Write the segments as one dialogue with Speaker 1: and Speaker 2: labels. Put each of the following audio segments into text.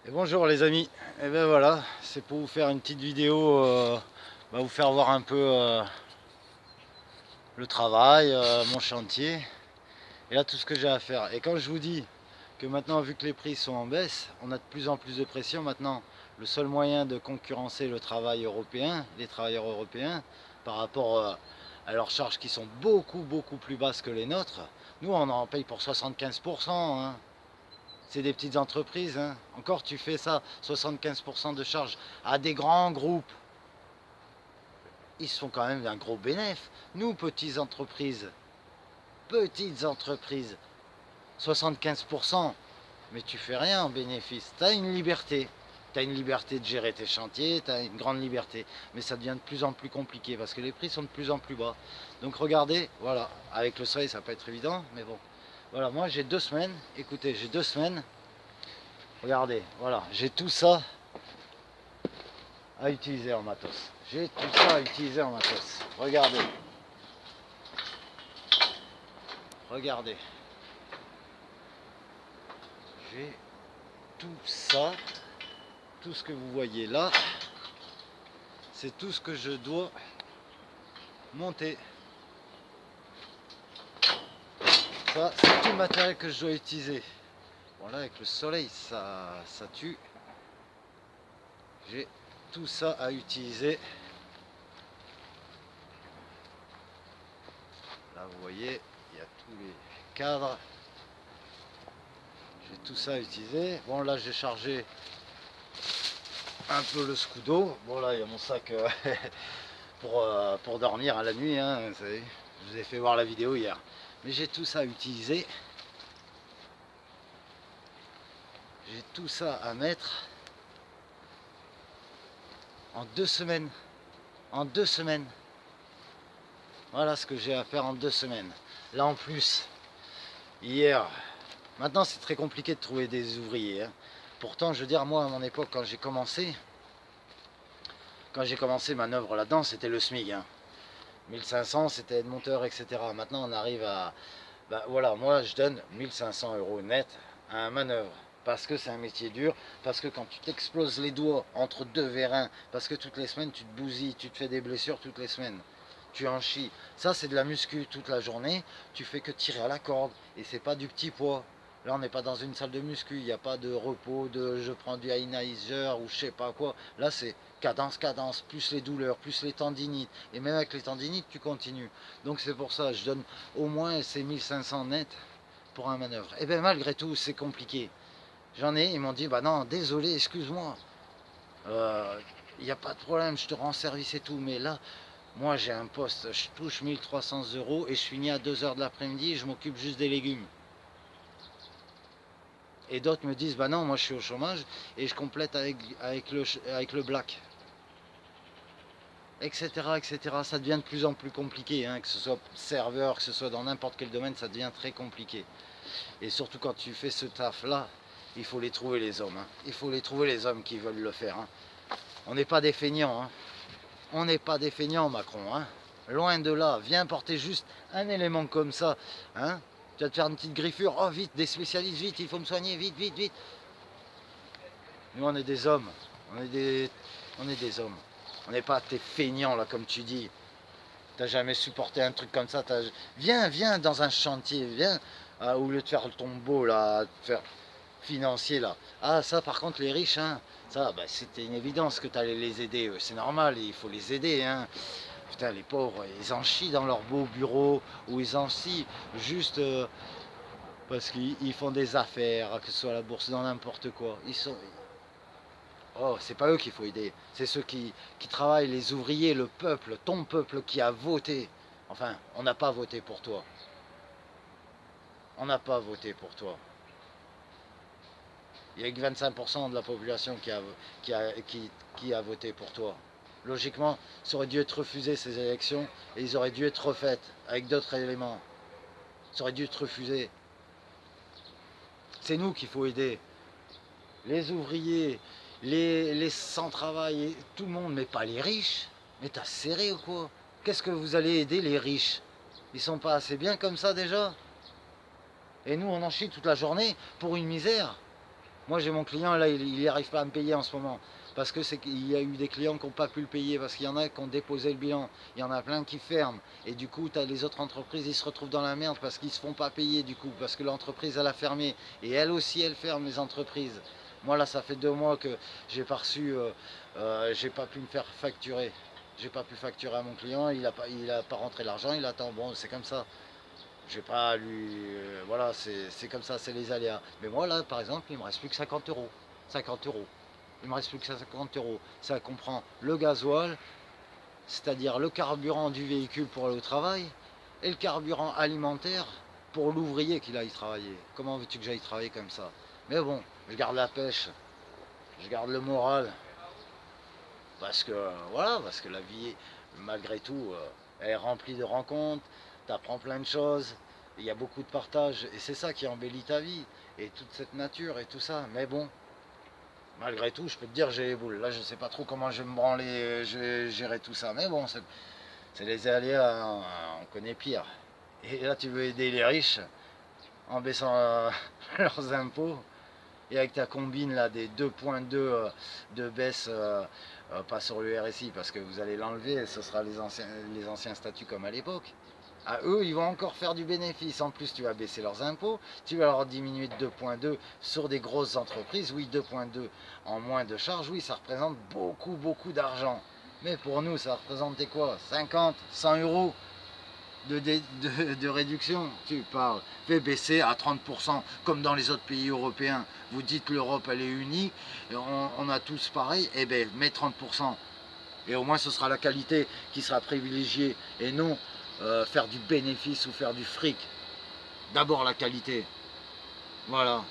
Speaker 1: Et bonjour les amis, et ben voilà, c'est pour vous faire une petite vidéo, vous faire voir un peu le travail, mon chantier, et là tout ce que j'ai à faire. Et quand je vous dis que maintenant, vu que les prix sont en baisse, on a de plus en plus de pression maintenant, le seul moyen de concurrencer le travail européen, les travailleurs européens, par rapport à leurs charges qui sont beaucoup plus basses que les nôtres, nous on en paye pour 75%, hein. C'est des petites entreprises, hein. Encore tu fais ça, 75% de charge à des grands groupes, ils se font quand même un gros bénéfice. Nous, petites entreprises, 75%, mais tu fais rien en bénéfice. Tu as une liberté. Tu as une liberté de gérer tes chantiers, tu as une grande liberté. Mais ça devient de plus en plus compliqué parce que les prix sont de plus en plus bas. Donc regardez, voilà, avec le soleil ça va pas être évident, mais bon. Voilà, moi j'ai 2 semaines, écoutez, j'ai 2 semaines. Regardez, voilà, j'ai tout ça à utiliser en matos. J'ai tout ça à utiliser en matos. Regardez. Regardez. J'ai tout ça. Tout ce que vous voyez là, c'est tout ce que je dois monter. Ça, c'est tout le matériel que je dois utiliser. Bon là, avec le soleil, ça tue. J'ai tout ça à utiliser. Là, vous voyez, il y a tous les cadres. J'ai tout ça à utiliser. Bon, là, j'ai chargé un peu le scudo. Bon, là, il y a mon sac pour dormir à la nuit. Hein, vous savez. Je vous ai fait voir la vidéo hier. Mais j'ai tout ça à utiliser. J'ai tout ça à mettre en 2 semaines. En 2 semaines. Voilà ce que j'ai à faire en 2 semaines. Là, en plus, hier, maintenant, c'est très compliqué de trouver des ouvriers. Hein. Pourtant, je veux dire, moi, à mon époque, quand j'ai commencé ma œuvre là-dedans, c'était le SMIC. Hein. 1500, c'était aide monteur, etc. Maintenant, on arrive à... voilà, moi, je donne 1500 € net à un manœuvre. Parce que c'est un métier dur, parce que quand tu t'exploses les doigts entre deux vérins, parce que toutes les semaines, tu te bousilles, tu te fais des blessures toutes les semaines. Tu en chies. Ça, c'est de la muscu toute la journée. Tu fais que tirer à la corde. Et c'est pas du petit poids. Là, on n'est pas dans une salle de muscu. Il n'y a pas de repos, de je prends du Ionizer ou je sais pas quoi. Là, c'est cadence, plus les douleurs, plus les tendinites. Et même avec les tendinites, tu continues. Donc, c'est pour ça, je donne au moins ces 1500 net pour un manœuvre. Et bien, malgré tout, c'est compliqué. J'en ai, ils m'ont dit, bah non, désolé, excuse-moi. Il n'y a pas de problème, je te rends service et tout. Mais là, moi, j'ai un poste, je touche 1300 € et je finis à 2 h de l'après-midi et je m'occupe juste des légumes. Et d'autres me disent, bah non, moi je suis au chômage et je complète avec le black. Etc., etc. Ça devient de plus en plus compliqué, hein, que ce soit serveur, que ce soit dans n'importe quel domaine, ça devient très compliqué. Et surtout quand tu fais ce taf-là, il faut les trouver les hommes. Hein. Il faut les trouver les hommes qui veulent le faire. Hein. On n'est pas des feignants. Hein. On n'est pas des feignants, Macron. Hein. Loin de là. Viens porter juste un élément comme ça. Hein. Tu vas te faire une petite griffure. Oh, vite, des spécialistes, vite, il faut me soigner, vite, vite, vite. Nous, on est des hommes. On est des hommes. On n'est pas tes feignants, là, comme tu dis. T'as jamais supporté un truc comme ça. Viens dans un chantier. Viens, au lieu de faire ton beau, là, de faire financier, là. Ah, ça, par contre, les riches, hein, ça, c'était une évidence que tu allais les aider. C'est normal, il faut les aider, hein. Putain, les pauvres, ils en chient dans leur beau bureau, ou ils en chient juste parce qu'ils font des affaires, que ce soit à la bourse, dans n'importe quoi. Oh, c'est pas eux qu'il faut aider, c'est ceux qui travaillent, les ouvriers, le peuple, ton peuple qui a voté. Enfin, on n'a pas voté pour toi. On n'a pas voté pour toi. Il n'y a que 25% de la population qui a voté pour toi. Logiquement, ça aurait dû être refusé ces élections et ils auraient dû être refaites avec d'autres éléments. Ça aurait dû être refusé. C'est nous qu'il faut aider. Les ouvriers, les sans-travail, tout le monde, mais pas les riches. Mais t'as serré ou quoi? Qu'est-ce que vous allez aider les riches? Ils sont pas assez bien comme ça déjà? Et nous, on en chie toute la journée pour une misère. Moi j'ai mon client là, il n'y arrive pas à me payer en ce moment. Parce que c'est qu'il y a eu des clients qui n'ont pas pu le payer, parce qu'il y en a qui ont déposé le bilan, il y en a plein qui ferment. Et du coup, tu as les autres entreprises, ils se retrouvent dans la merde parce qu'ils ne se font pas payer du coup, parce que l'entreprise elle a fermé. Et elle aussi, elle ferme les entreprises. Moi là, ça fait 2 mois que j'ai pas reçu, j'ai pas pu me faire facturer. J'ai pas pu facturer à mon client, il a pas rentré l'argent, il attend. Bon, c'est comme ça. Je vais pas lui. Voilà, c'est comme ça, c'est les aléas. Mais moi là, par exemple, il me reste plus que 50 euros. 50 euros. Il me reste plus que 50 euros. Ça comprend le gasoil, c'est-à-dire le carburant du véhicule pour aller au travail, et le carburant alimentaire pour l'ouvrier qui aille travailler. Comment veux-tu que j'aille travailler comme ça? Mais bon, je garde la pêche, je garde le moral, parce que voilà, parce que la vie, malgré tout, elle est remplie de rencontres, tu apprends plein de choses, il y a beaucoup de partage, et c'est ça qui embellit ta vie, et toute cette nature et tout ça. Mais bon, malgré tout, je peux te dire, j'ai les boules. Là, je sais pas trop comment je vais me branler, je vais gérer tout ça. Mais bon, c'est les aléas, hein, on connaît pire. Et là, tu veux aider les riches en baissant leurs impôts. Et avec ta combine là des 2,2 de baisse, pas sur le RSI, parce que vous allez l'enlever, ce sera les anciens statuts comme à l'époque. À eux, ils vont encore faire du bénéfice. En plus, tu vas baisser leurs impôts, tu vas leur diminuer de 2,2 sur des grosses entreprises. Oui, 2,2 en moins de charges, oui, ça représente beaucoup, beaucoup d'argent. Mais pour nous, ça représentait quoi? 50, 100 euros de réduction, tu parles. Fais baisser à 30%, comme dans les autres pays européens. Vous dites que l'Europe, elle est unie, et on a tous pareil, eh bien, mets 30%. Et au moins, ce sera la qualité qui sera privilégiée, et non faire du bénéfice ou faire du fric. D'abord la qualité. Voilà.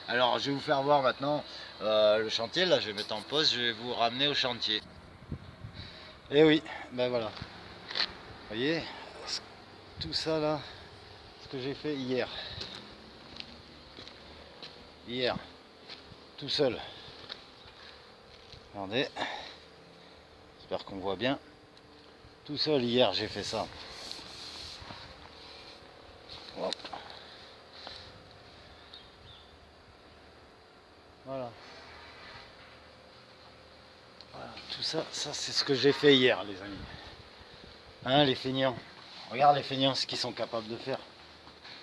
Speaker 1: Alors je vais vous faire voir maintenant le chantier. Là je vais mettre en pause, je vais vous ramener au chantier. Et oui, ben voilà. Vous voyez, tout ça là, ce que j'ai fait hier. Hier, tout seul. Regardez. J'espère qu'on voit bien. Tout seul hier j'ai fait ça. Hop. Voilà. Voilà. Tout ça, ça c'est ce que j'ai fait hier les amis. Hein, les feignants. Regarde les feignants ce qu'ils sont capables de faire.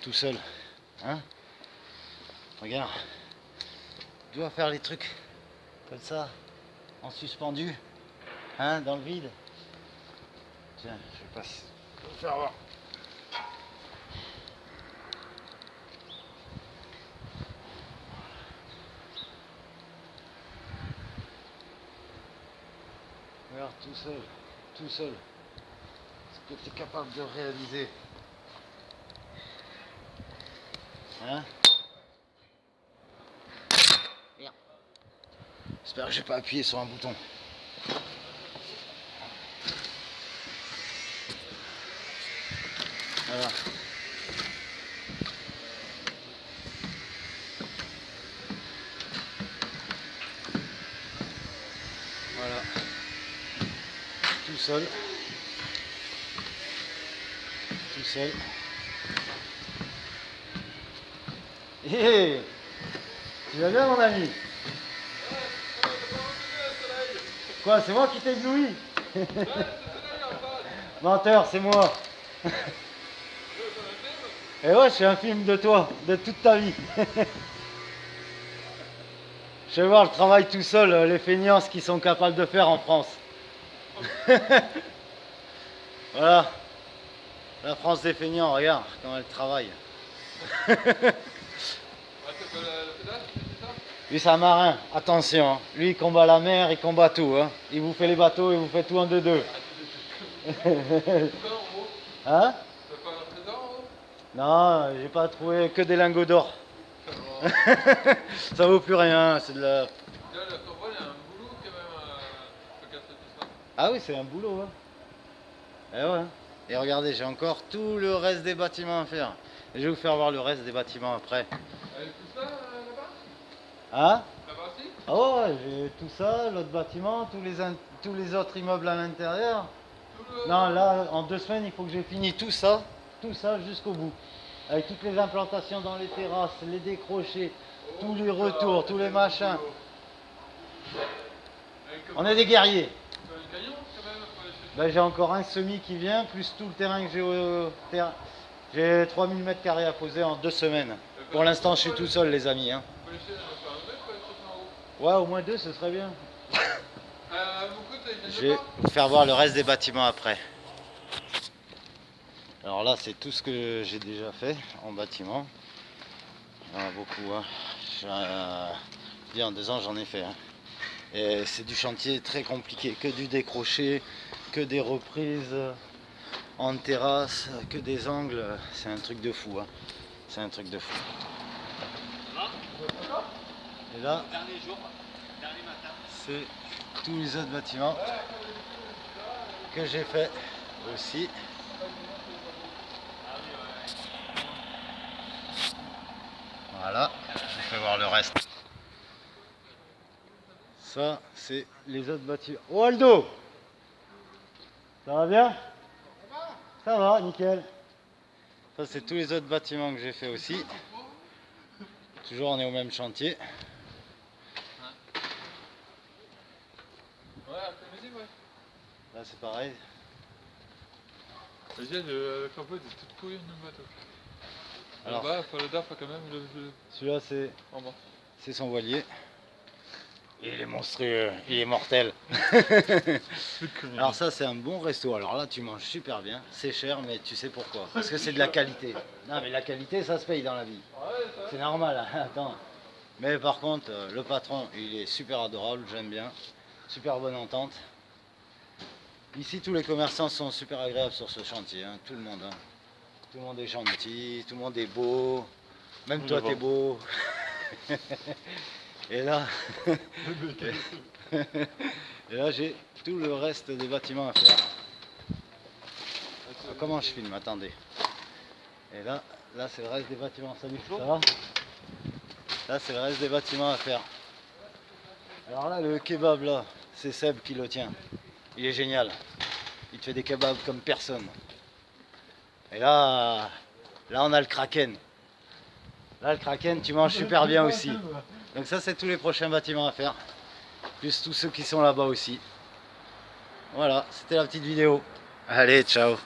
Speaker 1: Tout seul. Hein? Regarde. Tu dois faire les trucs comme ça. En suspendu. Hein, dans le vide. Tiens, je vais passer. Je vais vous faire voir. Regarde, tout seul, ce que tu es capable de réaliser. Hein? Merde. J'espère que j'ai pas appuyé sur un bouton. Voilà. Voilà. Tout seul. Tout seul. Hé, tu vas bien mon ami? Quoi, c'est moi qui t'ai ébloui? Menteur, c'est moi. Et ouais, c'est un film de toi, de toute ta vie. Je vais voir le travail tout seul, les feignants, ce qu'ils sont capables de faire en France. Voilà. La France des feignants, regarde comment elle travaille. Lui c'est un marin, attention, hein. Lui il combat la mer, il combat tout, hein. Il vous fait les bateaux, il vous fait tout en 2-2. Hein? Non, j'ai pas trouvé que des lingots d'or. Ça vaut plus rien, c'est de la... Ah oui, c'est un boulot, hein. Et ouais. Et regardez, j'ai encore tout le reste des bâtiments à faire. Et je vais vous faire voir le reste des bâtiments après.
Speaker 2: Tout ça là-bas?
Speaker 1: Hein?
Speaker 2: Là-bas aussi?
Speaker 1: Ah ouais, j'ai tout ça, l'autre bâtiment, tous les autres immeubles à l'intérieur. Non, là, en 2 semaines, il faut que j'ai fini tout ça jusqu'au bout. Avec toutes les implantations dans les terrasses, les décrochés, tous les retours, tous les machins. On est des guerriers. Ben, j'ai encore un semi qui vient, plus tout le terrain que j'ai au terrain. J'ai 3000 mètres carrés à poser en 2 semaines. Pour l'instant, je suis tout seul, les amis. Hein. Ouais, au moins 2, ce serait bien. Je vais vous faire voir le reste des bâtiments après. Alors là, c'est tout ce que j'ai déjà fait en bâtiment. Il y en a beaucoup. Hein. En 2 ans, j'en ai fait. Hein. Et c'est du chantier très compliqué, que du décroché, que des reprises en terrasse, que des angles. C'est un truc de fou. Hein. C'est un truc de fou. Et là, c'est tous les autres bâtiments que j'ai fait aussi. Voilà, je vous fais voir le reste. Ça, c'est les autres bâtiments. Oh Aldo! Ça va bien? Ça va, nickel. Ça, c'est tous les autres bâtiments que j'ai fait aussi. Toujours, on est au même chantier.
Speaker 2: Ouais, après-midi, ouais.
Speaker 1: Là, c'est pareil.
Speaker 2: La capote est toute pourrie dans le bateau.
Speaker 1: Alors,
Speaker 2: Là-bas, faut le DAF quand même,
Speaker 1: celui-là, c'est
Speaker 2: en bas.
Speaker 1: C'est son voilier. Il est monstrueux, il est mortel. Alors ça, c'est un bon resto. Alors là, tu manges super bien. C'est cher, mais tu sais pourquoi. Parce que c'est de la qualité. Non, mais la qualité, ça se paye dans la vie. C'est normal, hein. Attends. Mais par contre, le patron, il est super adorable, j'aime bien. Super bonne entente. Ici, tous les commerçants sont super agréables sur ce chantier. Hein. Tout le monde. Hein. Tout le monde est gentil, tout le monde est beau. Même toi, t'es beau. Et là, et là j'ai tout le reste des bâtiments à faire. Comment je filme? Attendez. Et là c'est le reste des bâtiments. Salut, ça va? Là c'est le reste des bâtiments à faire. Alors là, le kebab là, c'est Seb qui le tient. Il est génial. Il te fait des kebabs comme personne. Et là on a le Kraken. Là, le Kraken, tu manges super bien aussi. Donc ça, c'est tous les prochains bâtiments à faire. Plus tous ceux qui sont là-bas aussi. Voilà, c'était la petite vidéo. Allez, ciao.